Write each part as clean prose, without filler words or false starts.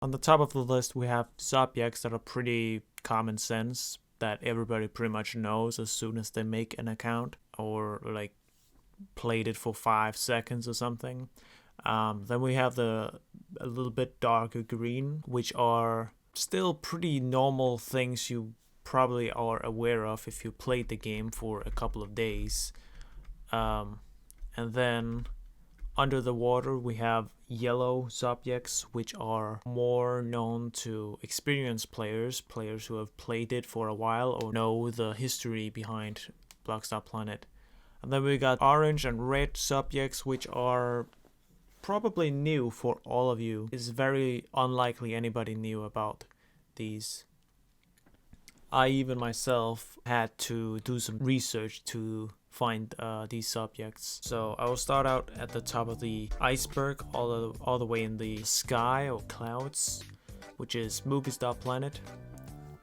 On the top of the list, we have subjects that are pretty common sense that everybody pretty much knows as soon as they make an account or like played it for 5 seconds or something. Then we have a little bit darker green, which are still pretty normal things you probably are aware of if you played the game for a couple of days. And then under the water, we have yellow subjects, which are more known to experienced players who have played it for a while or know the history behind BlockStarPlanet. And then we got orange and red subjects, which are probably new for all of you. It's very unlikely anybody knew about these. I even myself had to do some research to find these subjects. So I will start out at the top of the iceberg, all the way in the sky or clouds, which is MovieStarPlanet.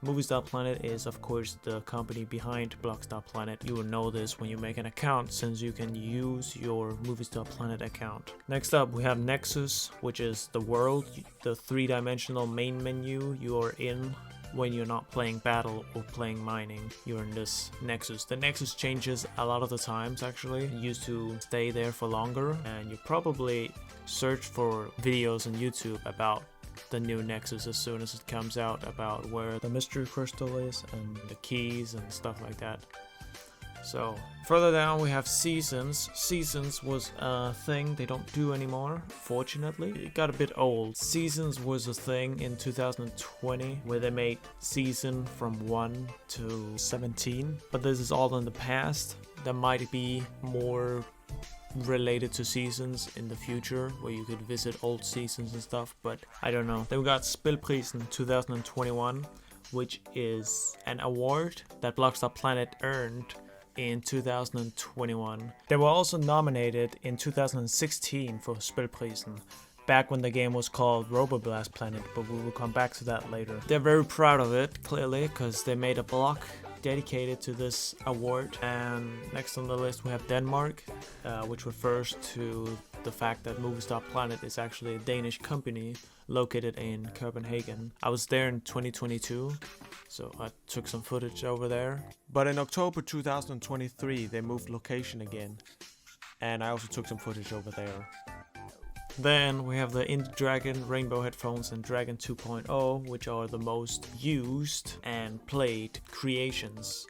MovieStarPlanet is of course the company behind BlockStarPlanet. You will know this when you make an account, since you can use your MovieStarPlanet account. Next up we have Nexus, which is the world, the 3-dimensional main menu you are in when you're not playing battle or playing mining. You're in this Nexus. The Nexus changes a lot of the times actually. It used to stay there for longer, and you probably search for videos on YouTube about the new Nexus as soon as it comes out, about where the mystery crystal is and the keys and stuff like that. So further down we have seasons. Seasons was a thing they don't do anymore, fortunately. It got a bit old. Seasons was a thing in 2020 where they made season from 1 to 17, but this is all in the past. There might be more related to seasons in the future where you could visit old seasons and stuff, but I don't know. Then we got Spilprisen 2021, which is an award that BlockStarPlanet earned in 2021. They were also nominated in 2016 for Spilprisen, back when the game was called RoboBlastPlanet, but we will come back to that later. They're very proud of it, clearly, because they made a block dedicated to this award. And next on the list we have Denmark, which refers to the fact that MovieStarPlanet is actually a Danish company located in Copenhagen. I was there in 2022, so I took some footage over there. But in October 2023 they moved location again, and I also took some footage over there. Then we have the Indie Dragon, Rainbow Headphones and Dragon 2.0, which are the most used and played creations,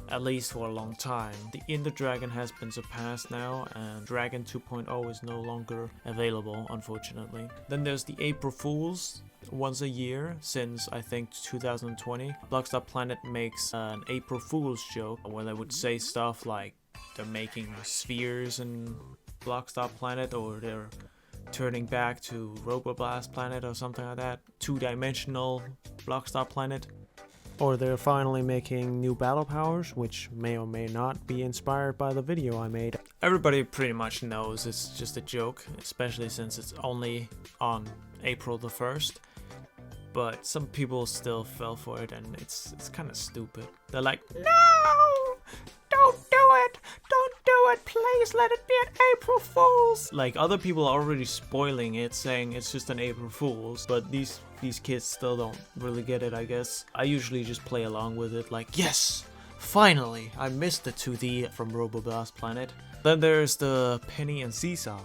at least for a long time. The Indie Dragon has been surpassed now, and Dragon 2.0 is no longer available, unfortunately. Then there's the April Fools. Once a year since I think 2020, BlockStarPlanet makes an April Fool's joke where they would say stuff like they're making spheres in BlockStarPlanet, or they're turning back to RoboBlastPlanet or something like that. 2-dimensional BlockStarPlanet. Or they're finally making new battle powers, which may or may not be inspired by the video I made. Everybody pretty much knows it's just a joke, especially since it's only on April the 1st. But some people still fell for it, and it's kind of stupid. They're like, no! Don't do it! Don't do it! Please let it be an April Fool's! Like, other people are already spoiling it, saying it's just an April Fool's, but these kids still don't really get it, I guess. I usually just play along with it, like, yes! Finally! I missed the 2D from RoboBlastPlanet. Then there's the Penny and Seesaw,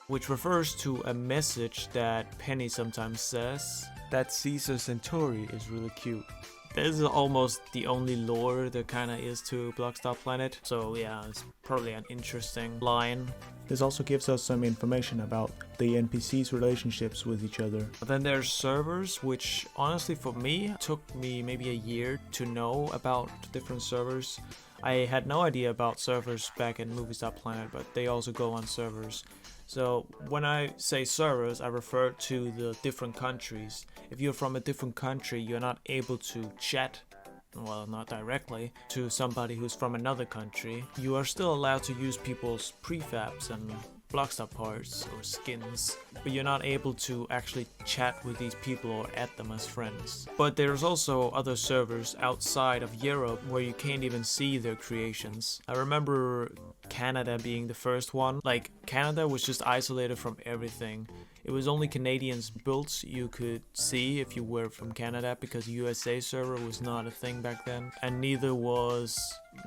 which refers to a message that Penny sometimes says, that Caesar Centauri is really cute. This is almost the only lore there kinda is to BlockStarPlanet, so yeah, it's probably an interesting line. This also gives us some information about the NPCs' relationships with each other. But then there's servers, which honestly for me took me maybe a year to know about different servers. I had no idea about servers back in MovieStarPlanet, but they also go on servers. So when I say servers, I refer to the different countries. If you're from a different country, you're not able to chat, well, not directly, to somebody who's from another country. You are still allowed to use people's prefabs and BlockStar parts or skins, but you're not able to actually chat with these people or add them as friends. But there's also other servers outside of Europe where you can't even see their creations. I remember Canada being the first one. Like, Canada was just isolated from everything. It was only Canadians builds you could see if you were from Canada, because USA server was not a thing back then, and neither was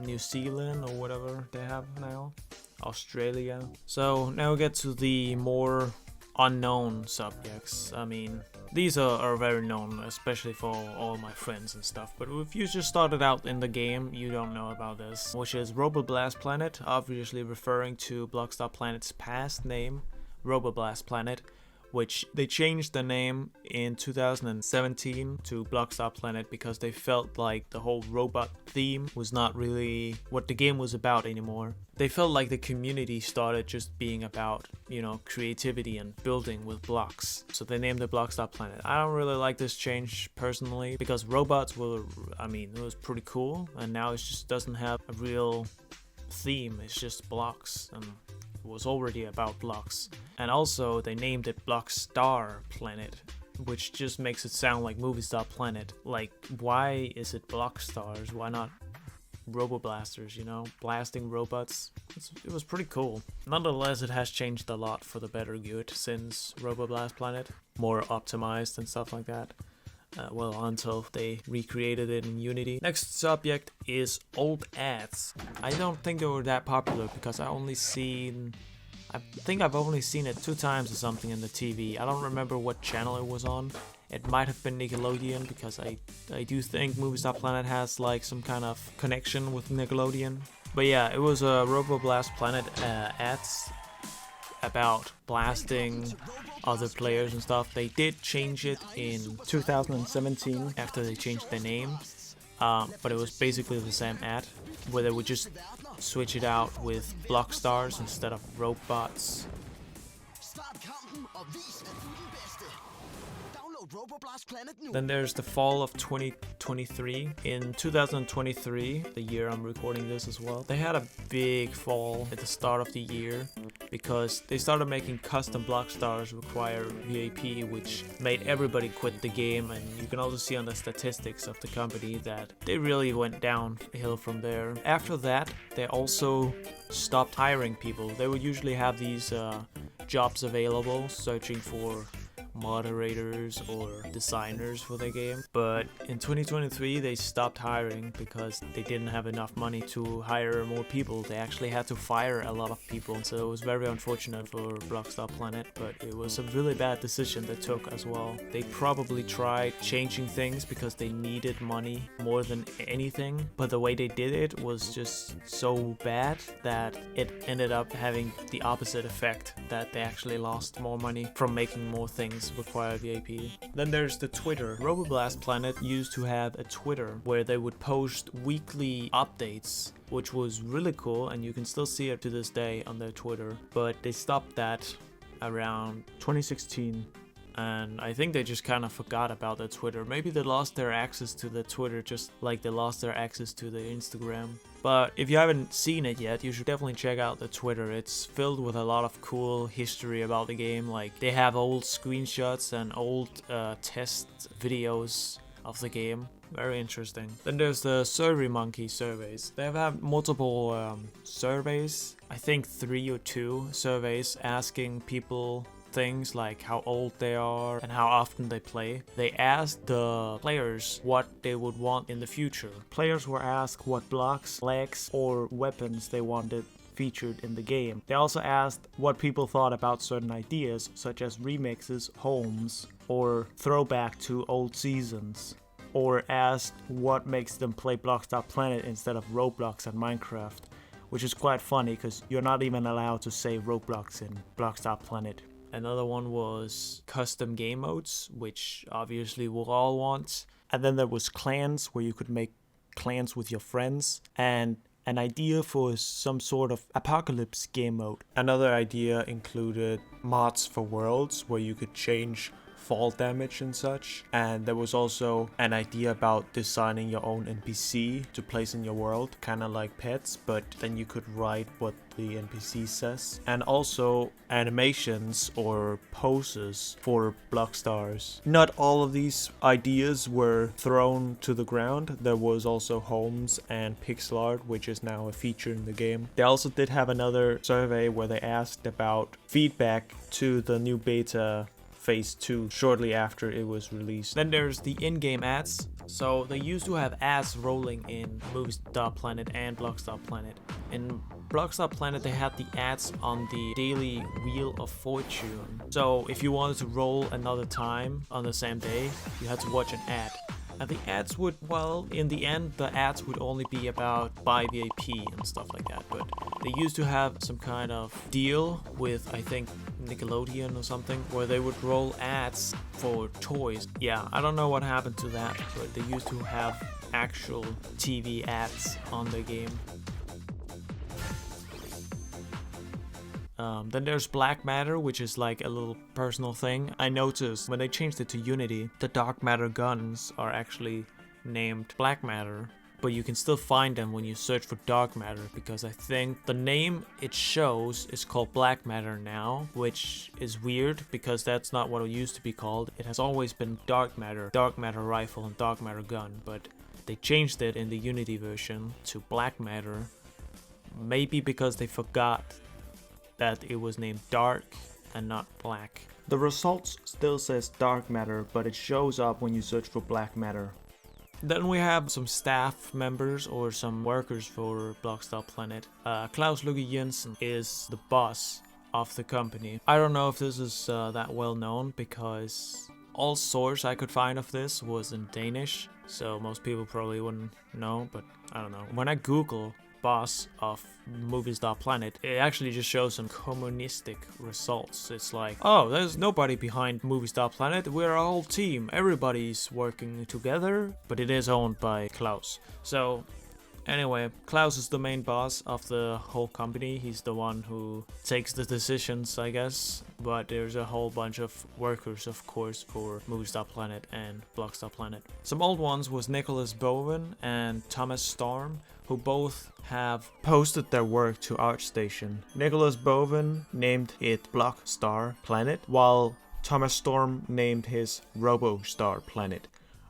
New Zealand or whatever they have now, Australia. So now we get to the more unknown subjects. I mean, these are very known, especially for all my friends and stuff, but if you just started out in the game, you don't know about this, which is RoboBlastPlanet, obviously referring to BlockStarPlanet's past name, RoboBlastPlanet, which they changed the name in 2017 to BlockStarPlanet because they felt like the whole robot theme was not really what the game was about anymore. They felt like the community started just being about, you know, creativity and building with blocks. So they named it BlockStarPlanet. I don't really like this change personally, because robots were, I mean, it was pretty cool, and now it just doesn't have a real theme. It's just blocks, and was already about blocks. And also they named it BlockStarPlanet, which just makes it sound like MovieStarPlanet. Like, why is it block stars? Why not RoboBlasters, you know, blasting robots? It was pretty cool. Nonetheless, it has changed a lot for the better good since RoboBlastPlanet, more optimized and stuff like that. Well, until they recreated it in Unity. Next subject is old ads. I don't think they were that popular because I think I've only seen it 2 times or something in the TV. I don't remember what channel it was on. It might have been Nickelodeon, because I do think MovieStarPlanet has like some kind of connection with Nickelodeon. But yeah, it was a RoboBlastPlanet ads about blasting other players and stuff. They did change it in 2017 after they changed their name, but it was basically the same ad, where they would just switch it out with block stars instead of robots. Then there's the fall of 2023. In 2023, the year I'm recording this as well, they had a big fall at the start of the year because they started making custom block stars require VAP, which made everybody quit the game. And you can also see on the statistics of the company that they really went downhill from there. After that, they also stopped hiring people. They would usually have these jobs available searching for moderators or designers for the game, but in 2023 they stopped hiring because they didn't have enough money to hire more people. They actually had to fire a lot of people, so it was very unfortunate for BlockStarPlanet, but it was a really bad decision they took as well. They probably tried changing things because they needed money more than anything, but the way they did it was just so bad that it ended up having the opposite effect, that they actually lost more money from making more things require VAP. Then there's the Twitter. RoboBlastPlanet used to have a Twitter where they would post weekly updates, which was really cool, and you can still see it to this day on their Twitter, but they stopped that around 2016. And I think they just kind of forgot about their Twitter. Maybe they lost their access to the Twitter just like they lost their access to the Instagram. But if you haven't seen it yet, you should definitely check out the Twitter. It's filled with a lot of cool history about the game. Like, they have old screenshots and old test videos of the game. Very interesting. Then there's the SurveyMonkey Surveys. They have had multiple surveys. I think 3 or 2 surveys asking people things like how old they are and how often they play. They asked the players what they would want in the future. Players were asked what blocks, legs, or weapons they wanted featured in the game. They also asked what people thought about certain ideas, such as remixes, homes, or throwback to old seasons. Or asked what makes them play BlockStarPlanet instead of Roblox and Minecraft, which is quite funny because you're not even allowed to say Roblox in BlockStarPlanet. Another one was custom game modes, which obviously we'll all want. And then there was clans, where you could make clans with your friends. And an idea for some sort of apocalypse game mode. Another idea included mods for worlds, where you could change fall damage and such. And there was also an idea about designing your own NPC to place in your world, kind of like pets, but then you could write what the NPC says. And also animations or poses for block stars. Not all of these ideas were thrown to the ground. There was also homes and pixel art, which is now a feature in the game. They also did have another survey where they asked about feedback to the new beta phase 2 shortly after it was released. Then there's the in-game ads. So they used to have ads rolling in MovieStarPlanet and BlockStarPlanet. In BlockStarPlanet they had the ads on the daily Wheel of Fortune. So if you wanted to roll another time on the same day, you had to watch an ad. And the ads would, well, in the end, the ads would only be about buy VIP and stuff like that. But they used to have some kind of deal with, I think, Nickelodeon or something, where they would roll ads for toys. Yeah, I don't know what happened to that, but they used to have actual TV ads on the game. Then there's Black Matter, which is like a little personal thing. I noticed when they changed it to Unity, the Dark Matter guns are actually named Black Matter, but you can still find them when you search for Dark Matter, because I think the name it shows is called Black Matter now, which is weird because that's not what it used to be called. It has always been Dark Matter rifle and Dark Matter gun, but they changed it in the Unity version to Black Matter, maybe because they forgot that it was named Dark and not Black. The results still says Dark Matter, but it shows up when you search for Black Matter. Then we have some staff members or some workers for BlockStarPlanet. Claus, Lykke, Jensen is the boss of the company. I don't know if this is that well known because all source I could find of this was in Danish, so most people probably wouldn't know, but I don't know. When I Google boss of MovieStarPlanet, it actually just shows some communistic results. It's like, oh, there's nobody behind MovieStarPlanet, we're a whole team, everybody's working together, but it is owned by Claus. So anyway, Claus is the main boss of the whole company. He's the one who takes the decisions, I guess, but there's a whole bunch of workers, of course, for MovieStarPlanet and BlockStarPlanet. Some old ones was Nicholas Bowen and Thomas Storm, who both have posted their work to ArtStation. Nicholas Bowen named it BlockStarPlanet, while Thomas Storm named his RoboStarPlanet.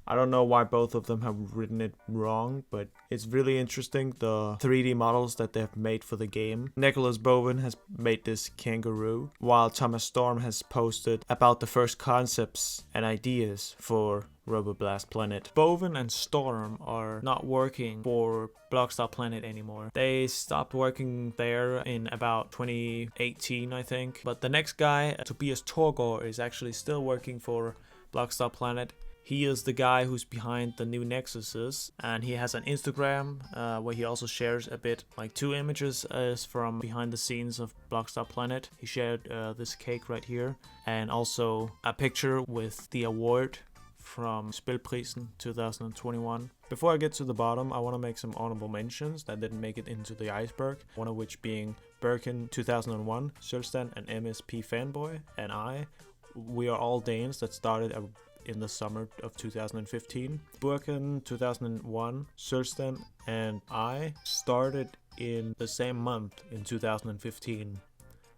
I don't know why both of them have written it wrong, but it's really interesting, the 3D models that they've made for the game. Nicholas Bowen has made this kangaroo, while Thomas Storm has posted about the first concepts and ideas for RoboBlastPlanet. Bowen and Storm are not working for BlockStarPlanet anymore. They stopped working there in about 2018, I think. But the next guy, Tobias Thorgaard, is actually still working for BlockStarPlanet. He is the guy who's behind the new Nexuses, and he has an Instagram where he also shares a bit, like 2 images from behind the scenes of BlockStarPlanet. He shared this cake right here, and also a picture with the award from Spilprisen 2021. Before I get to the bottom, I want to make some honorable mentions that didn't make it into the iceberg, one of which being Birkin 2001, Sølvstand and MSP Fanboy, and I. We are all Danes that started in the summer of 2015. Birkin 2001, Sølvstand, and I started in the same month in 2015,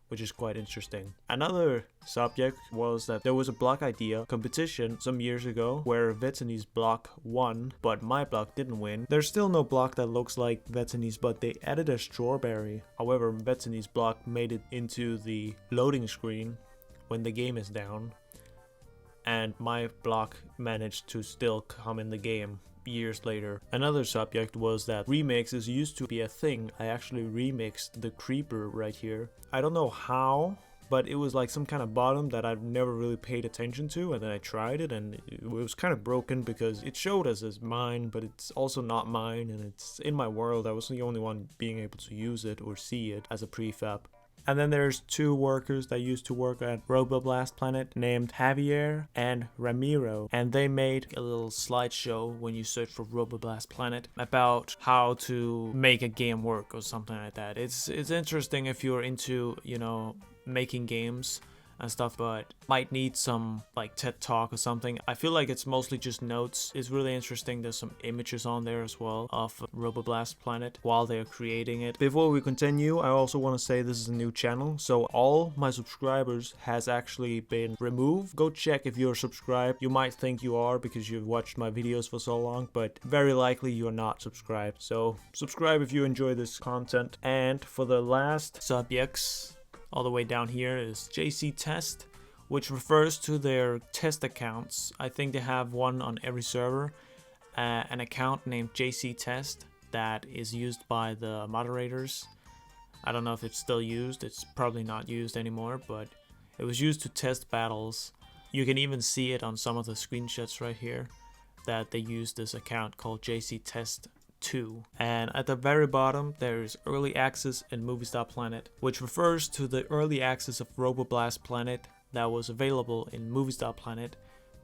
which is quite interesting. Another subject was that there was a block idea competition some years ago where Vetani's block won, but my block didn't win. There's still no block that looks like Vetani's, but they added a strawberry. However, Vetani's block made it into the loading screen when the game is down, and my block managed to still come in the game years later. Another subject was that remixes used to be a thing. I actually remixed the creeper right here. I don't know how, but it was like some kind of bottom that I've never really paid attention to, and then I tried it and it was kind of broken because it showed us as mine, but it's also not mine, and it's in my world. I was the only one being able to use it or see it as a prefab. And then there's 2 workers that used to work at RoboBlastPlanet named Javier and Ramiro, and they made a little slideshow when you search for RoboBlastPlanet about how to make a game work or something like that. It's interesting if you're into, you know, making games and stuff, but might need some like TED Talk or something. I feel like it's mostly just notes. It's really interesting. There's some images on there as well of RoboBlastPlanet while they're creating it. Before we continue, I also want to say this is a new channel, so all my subscribers has actually been removed. Go check if you're subscribed. You might think you are because you've watched my videos for so long, but very likely you're not subscribed. So subscribe if you enjoy this content. And for the last subjects, all the way down here is JCTEST, which refers to their test accounts. I think they have one on every server, an account named JCTEST that is used by the moderators. I don't know if it's still used. It's probably not used anymore, but it was used to test battles. You can even see it on some of the screenshots right here that they used this account called JCTEST 2. And at the very bottom there is early access in MovieStarPlanet, which refers to the early access of RoboBlastPlanet that was available in MovieStarPlanet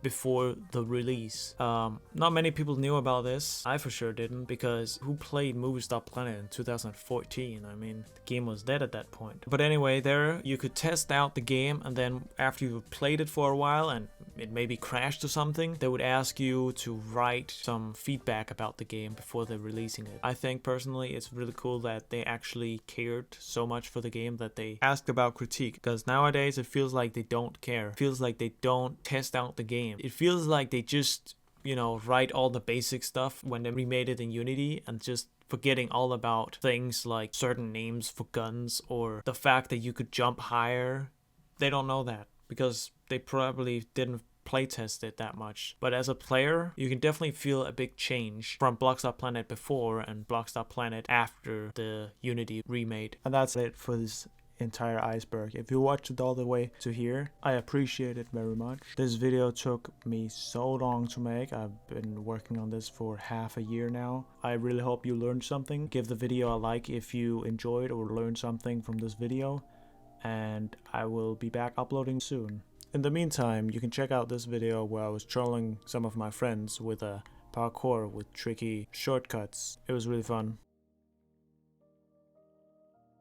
before the release. Not many people knew about this. I for sure didn't, because who played MovieStarPlanet in 2014? I mean, the game was dead at that point. But anyway, there you could test out the game, and then after you've played it for a while and it maybe crashed or something, they would ask you to write some feedback about the game before they're releasing it. I think personally it's really cool that they actually cared so much for the game that they asked about critique, because nowadays it feels like they don't care. It feels like they don't test out the game. It feels like they just, you know, write all the basic stuff when they remade it in Unity and just forgetting all about things like certain names for guns or the fact that you could jump higher. They don't know that because they probably didn't playtest it that much. But as a player, you can definitely feel a big change from BlockStarPlanet before and BlockStarPlanet after the Unity remade. And that's it for this entire iceberg. If you watched it all the way to here, I appreciate it very much. This video took me so long to make. I've been working on this for half a year now. I really hope you learned something. Give the video a like if you enjoyed or learned something from this video, and I will be back uploading soon. In the meantime, you can check out this video where I was trolling some of my friends with a parkour with tricky shortcuts. It was really fun.